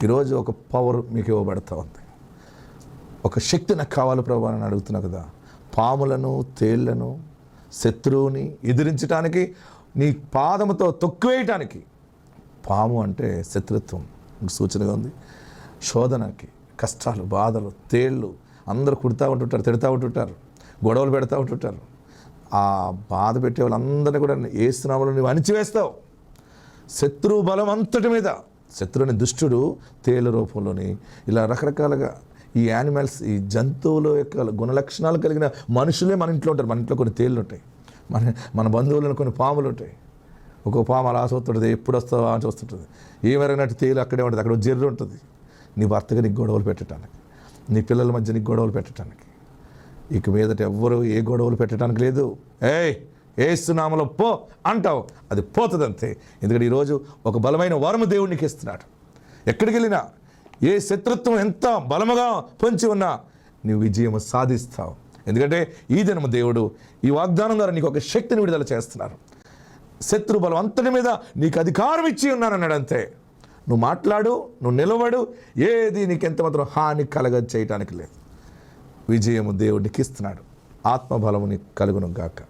ఈరోజు ఒక పవర్ మీకు ఇవ్వబడతా ఉంది. ఒక శక్తి నాకు కావాలి ప్రభు అని అడుగుతున్నా కదా. పాములను, తేళ్లను, శత్రువుని ఎదిరించడానికి, నీ పాదముతో తొక్కువేయటానికి. పాము అంటే శత్రుత్వం సూచనగా ఉంది. శోధనకి, కష్టాలు, బాధలు, తేళ్ళు అందరూ కుడుతూ ఉంటుంటారు, తిడుతూ ఉంటుంటారు, గొడవలు పెడతా ఉంటుంటారు. ఆ బాధ పెట్టే వాళ్ళందరినీ కూడా యేసు నామములో నువ్వు అణిచివేస్తావు. శత్రువు బలం అంతటి మీద, శత్రువుని దుష్టుడు తేళ్ల రూపంలోని ఇలా రకరకాలుగా ఈ యానిమల్స్, ఈ జంతువుల యొక్క గుణలక్షణాలు కలిగిన మనుషులే మన ఇంట్లో ఉంటారు. మన ఇంట్లో కొన్ని తేళ్ళు ఉంటాయి, మన బంధువులను కొన్ని పాములు ఉంటాయి. ఒక్కొక్క పాము అలా చూస్తుంటుంది, ఎప్పుడు వస్తావో అని చూస్తుంటుంది. ఏమరిగినట్టు తేలు అక్కడే ఉంటుంది, అక్కడ జర్రు ఉంటుంది. నీ భర్తగా నీకు గొడవలు పెట్టడానికి, నీ పిల్లల మధ్య నీకు గొడవలు పెట్టడానికి. ఇక మీదట ఎవ్వరూ ఏ గొడవలు పెట్టడానికి లేదు. యేసు నామములో పో అంటావు, అది పోతుంది అంతే. ఎందుకంటే ఈరోజు ఒక బలమైన వరము దేవుడు నీకు ఇస్తున్నాడు. ఎక్కడికి వెళ్ళినా ఏ శత్రుత్వం ఎంత బలముగా పొంచి ఉన్నా నీవు విజయం సాధిస్తావు. ఎందుకంటే ఈ దినము దేవుడు ఈ వాగ్దానం ద్వారా నీకు ఒక శక్తిని విడుదల చేస్తున్నారు. శత్రు బలం అంతటి మీద నీకు అధికారం ఇచ్చి ఉన్నానన్నాడు అంతే. నువ్వు మాట్లాడు, నువ్వు నిలబడు, ఏది నీకు ఎంత మాత్రం హాని కలగ చేయటానికి లేదు. విజయము దేవుడికి ఇస్తున్నాడు. ఆత్మబలము నీకు కలుగును గాక.